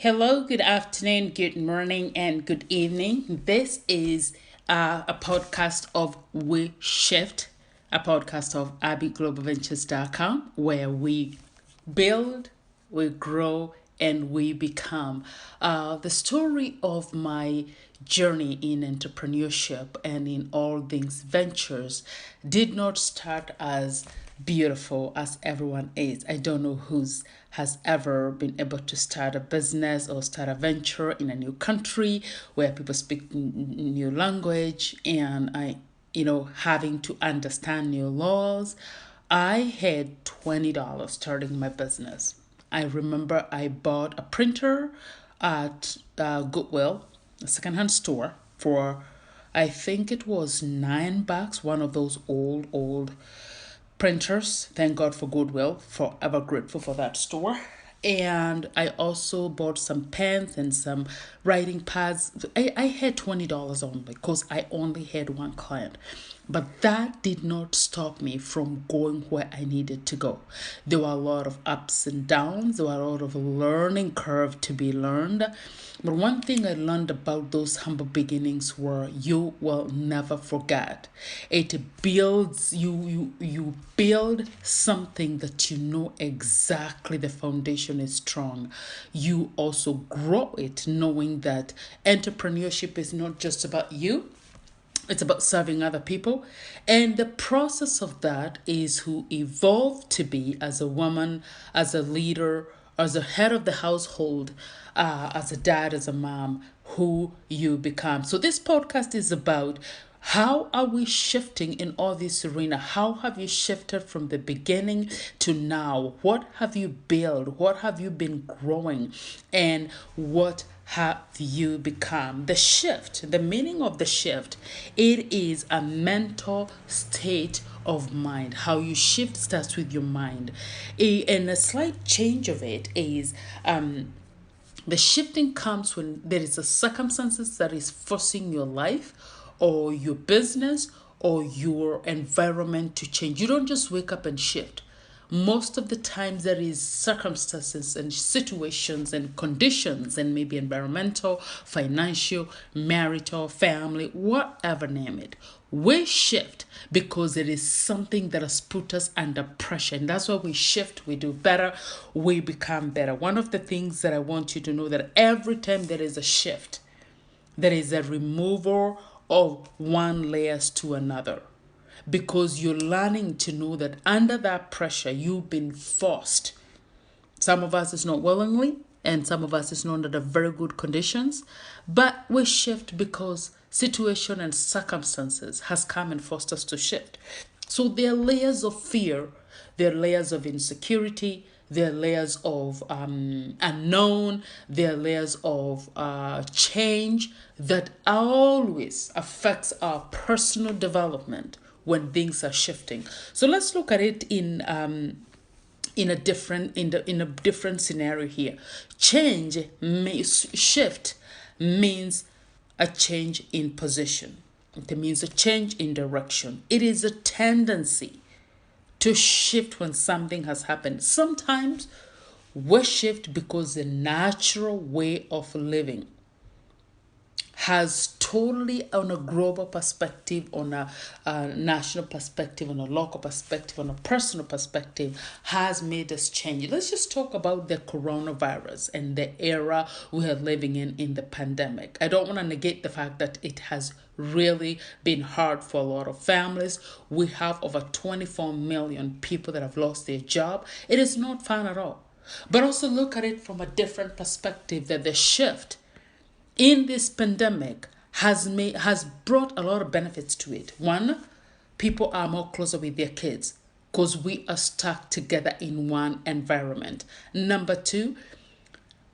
Hello, good afternoon, good morning, and good evening. This is a podcast of We Shift, a podcast of AbbeyGlobalVentures.com, where we build, we grow, and we become. The story of my journey in entrepreneurship and in all things ventures did not start as beautiful as everyone is. I don't know who's has ever been able to start a business or start a venture in a new country where people speak new language and having to understand new laws. I had $20 starting my business. I remember I bought a printer at Goodwill, a secondhand store, for I think it was $9, one of those old printers. Thank God for Goodwill. Forever grateful for that store. And I also bought some pens and some writing pads. I had $20 only because I only had one client. But that did not stop me from going where I needed to go. There were a lot of ups and downs. There were a lot of learning curve to be learned. But one thing I learned about those humble beginnings were you will never forget. It builds you build something that you know exactly the foundation is strong. You also grow it knowing that entrepreneurship is not just about you, it's about serving other people. And the process of that is who evolve to be as a woman, as a leader, as a head of the household, as a dad, as a mom, who you become. So this podcast is about how are we shifting in all this arena? How have you shifted from the beginning to now? What have you built? What have you been growing? And what have you become? The shift, the meaning of the shift, it is a mental state of mind. How you shift starts with your mind. And a slight change of it is the shifting comes when there is a circumstances that is forcing your life or your business or your environment to change. You don't just wake up and shift. Most of the times there is circumstances and situations and conditions and maybe environmental, financial, marital, family, whatever, name it. We shift because it is something that has put us under pressure. And that's why we shift, we do better, we become better. One of the things that I want you to know that every time there is a shift, there is a removal of one layers to another. Because you're learning to know that under that pressure, you've been forced. Some of us is not willingly, and some of us is not under very good conditions, but we shift because situation and circumstances has come and forced us to shift. So there are layers of fear, there are layers of insecurity, there are layers of unknown, there are layers of change that always affects our personal development when things are shifting. So let's look at it in a different scenario here. Shift means a change in position. It means a change in direction. It is a tendency to shift when something has happened. Sometimes we shift because the natural way of living has totally, on a global perspective, on a national perspective, on a local perspective, on a personal perspective, has made us change. Let's just talk about the coronavirus and the era we are living in the pandemic. I don't want to negate the fact that it has really been hard for a lot of families. We have over 24 million people that have lost their job. It is not fun at all. But also look at it from a different perspective, that the shift in this pandemic has brought a lot of benefits to it. One, people are more closer with their kids because we are stuck together in one environment. Number two,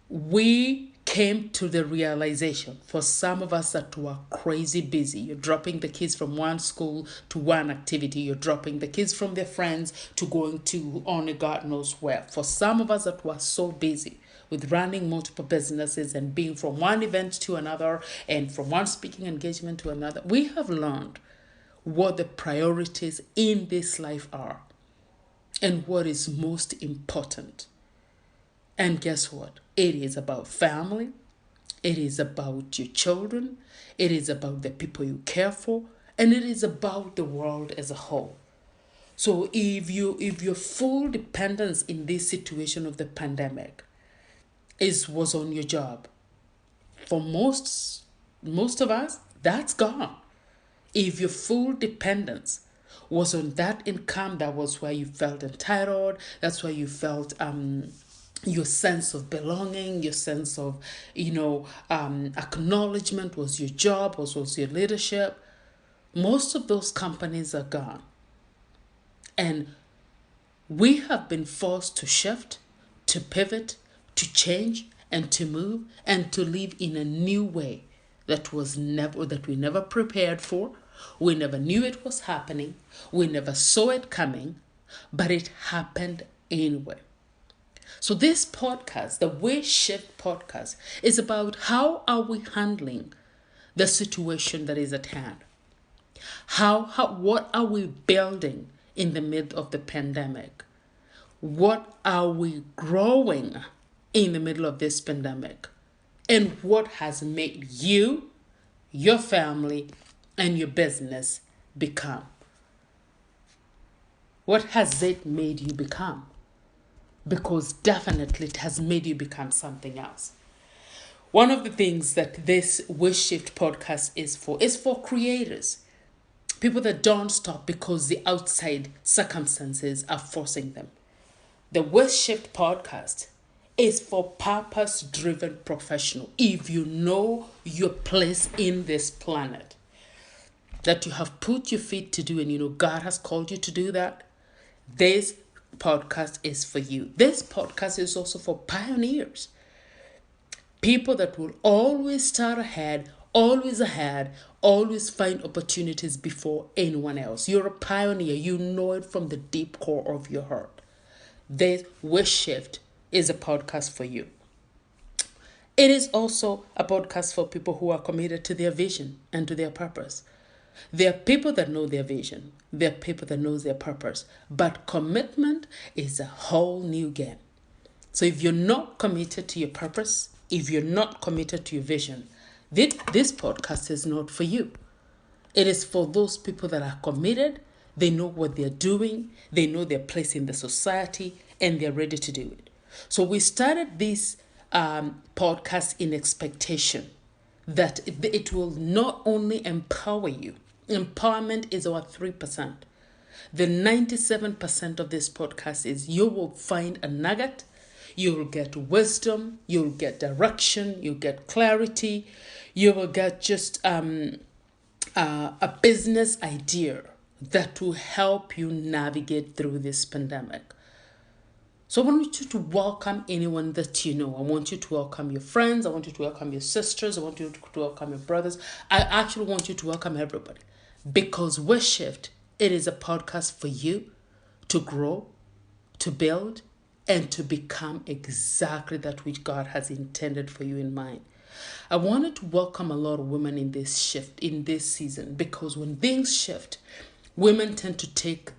we came to the realization, for some of us that were crazy busy, you're dropping the kids from one school to one activity, you're dropping the kids from their friends to going to only God knows where. For some of us that were so busy with running multiple businesses and being from one event to another and from one speaking engagement to another, we have learned what the priorities in this life are and what is most important. And guess what? It is about family. It is about your children. It is about the people you care for. And it is about the world as a whole. So if your full dependence in this situation of the pandemic was on your job, for most of us, that's gone. If your full dependence was on that income, that was why you felt entitled, that's why you felt your sense of belonging, your sense of acknowledgement was your job, was your leadership. Most of those companies are gone. And we have been forced to shift, to pivot, to change, and to move, and to live in a new way that we never prepared for. We never knew it was happening. We never saw it coming, but it happened anyway. So this podcast, the We Shift podcast, is about how are we handling the situation that is at hand. What are we building in the midst of the pandemic? What are we growing in the middle of this pandemic? And what has made you, your family, and your business become? What has it made you become? Because definitely it has made you become something else. One of the things that this We Shift podcast is for creators. People that don't stop because the outside circumstances are forcing them. The We Shift podcast is for purpose-driven professional. If you know your place in this planet, that you have put your feet to do, and you know God has called you to do that, this podcast is for you. This podcast is also for pioneers. People that will always start ahead, always find opportunities before anyone else. You're a pioneer. You know it from the deep core of your heart. This We Shift is a podcast for you. It is also a podcast for people who are committed to their vision and to their purpose. There are people that know their vision. There are people that know their purpose. But commitment is a whole new game. So if you're not committed to your purpose, if you're not committed to your vision, this podcast is not for you. It is for those people that are committed. They know what they're doing. They know their place in the society, and they're ready to do it. So we started this podcast in expectation that it will not only empower you. Empowerment is our 3%. The 97% of this podcast is you will find a nugget. You'll get wisdom. You'll get direction. You'll get clarity. You will get just a business idea that will help you navigate through this pandemic. So I want you to welcome anyone that you know. I want you to welcome your friends. I want you to welcome your sisters. I want you to welcome your brothers. I actually want you to welcome everybody. Because We Shift, it is a podcast for you to grow, to build, and to become exactly that which God has intended for you in mind. I wanted to welcome a lot of women in this shift, in this season, because when things shift, women tend to take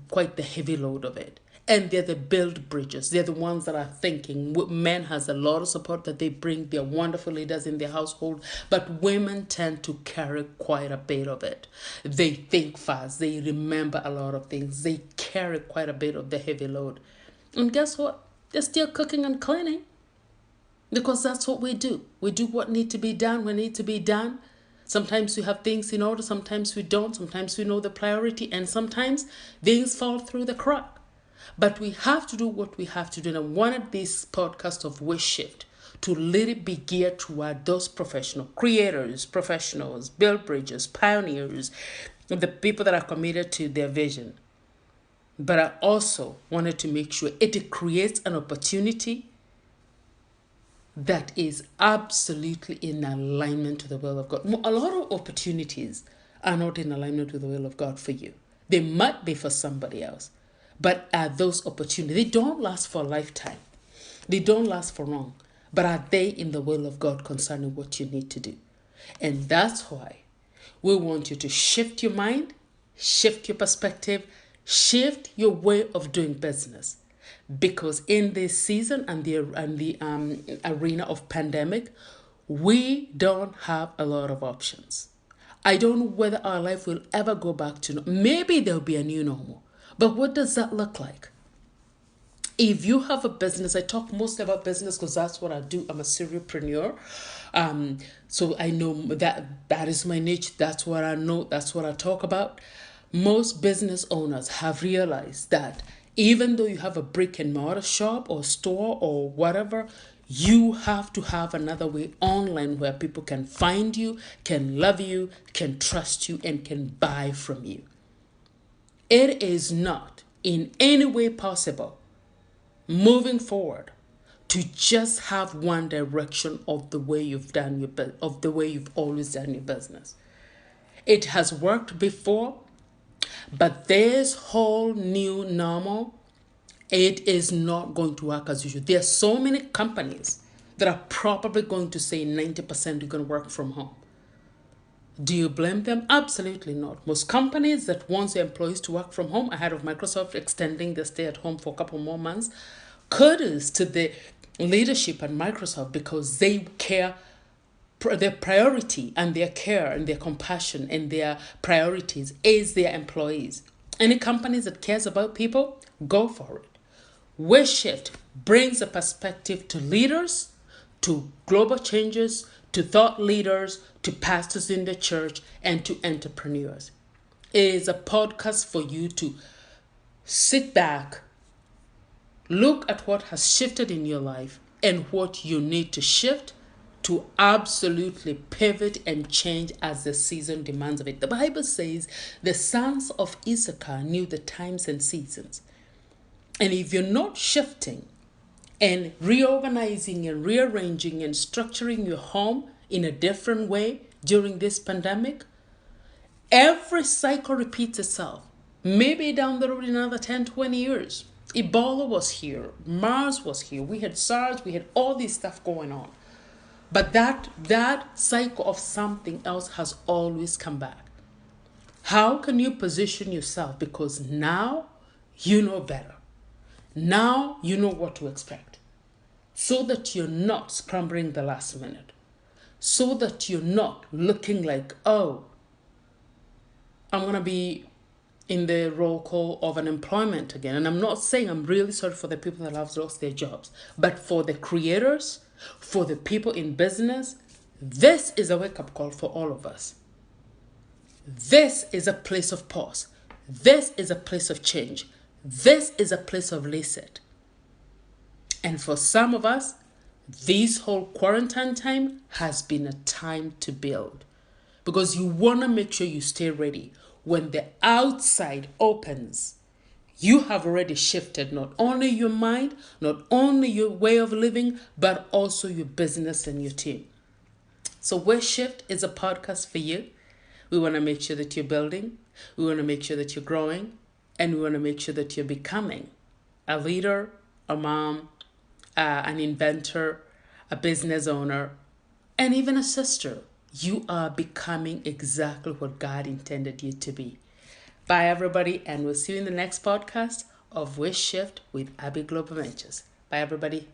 quite the heavy load of it. And they're the build bridges. They're the ones that are thinking. Men has a lot of support that they bring. They're wonderful leaders in their household. But women tend to carry quite a bit of it. They think fast. They remember a lot of things. They carry quite a bit of the heavy load. And guess what? They're still cooking and cleaning. Because that's what we do. We do what needs to be done when it needs to be done. Sometimes we have things in order. Sometimes we don't. Sometimes we know the priority. And sometimes things fall through the crack. But we have to do what we have to do. And I wanted this podcast of We Shift to let it be geared toward those professional creators, professionals, build bridges, pioneers, the people that are committed to their vision. But I also wanted to make sure it creates an opportunity that is absolutely in alignment to the will of God. A lot of opportunities are not in alignment with the will of God for you. They might be for somebody else. But are those opportunities, they don't last for a lifetime. They don't last for long. But are they in the will of God concerning what you need to do? And that's why we want you to shift your mind, shift your perspective, shift your way of doing business. because in this season and the arena of pandemic, we don't have a lot of options. I don't know whether our life will ever go back to maybe there'll be a new normal, but what does that look like? If you have a business, I talk mostly about business because that's what I do. I'm a serialpreneur. So I know that is my niche. That's what I know. That's what I talk about. Most business owners have realized that even though you have a brick and mortar shop or store or whatever, you have to have another way online where people can find you, can love you, can trust you, and can buy from you. It is not in any way possible moving forward to just have one direction of the way you've done of the way you've always done your business. It has worked before, but this whole new normal, it is not going to work as usual. There are so many companies that are probably going to say 90% are going to work from home. Do you blame them? Absolutely not. Most companies that want their employees to work from home, ahead of Microsoft extending the stay at home for a couple more months, kudos to the leadership at Microsoft because they care. Their priority and their care and their compassion and their priorities is their employees. Any companies that cares about people, go for it. WeShift brings a perspective to leaders, to global changes, to thought leaders, to pastors in the church, and to entrepreneurs. It is a podcast for you to sit back, look at what has shifted in your life and what you need to shift to absolutely pivot and change as the season demands of it. The Bible says the sons of Issachar knew the times and seasons. And if you're not shifting and reorganizing and rearranging and structuring your home in a different way during this pandemic, every cycle repeats itself. Maybe down the road in another 10, 20 years. Ebola was here. MERS was here. We had SARS. We had all this stuff going on. But that cycle of something else has always come back. How can you position yourself? Because now you know better. Now you know what to expect. So that you're not scrambling the last minute. So that you're not looking like, oh, I'm going to be in the roll call of unemployment again. And I'm not saying I'm really sorry for the people that have lost their jobs. But for the creators, for the people in business, this is a wake-up call for all of us. This is a place of pause. This is a place of change. This is a place of reset. And for some of us, this whole quarantine time has been a time to build. Because you want to make sure you stay ready. When the outside opens, you have already shifted not only your mind, not only your way of living, but also your business and your team. So WeShift is a podcast for you. We want to make sure that you're building. We want to make sure that you're growing. And we want to make sure that you're becoming a leader, a mom, an inventor, a business owner, and even a sister. You are becoming exactly what God intended you to be. Bye, everybody, and we'll see you in the next podcast of WeShift with Abby Global Ventures. Bye, everybody.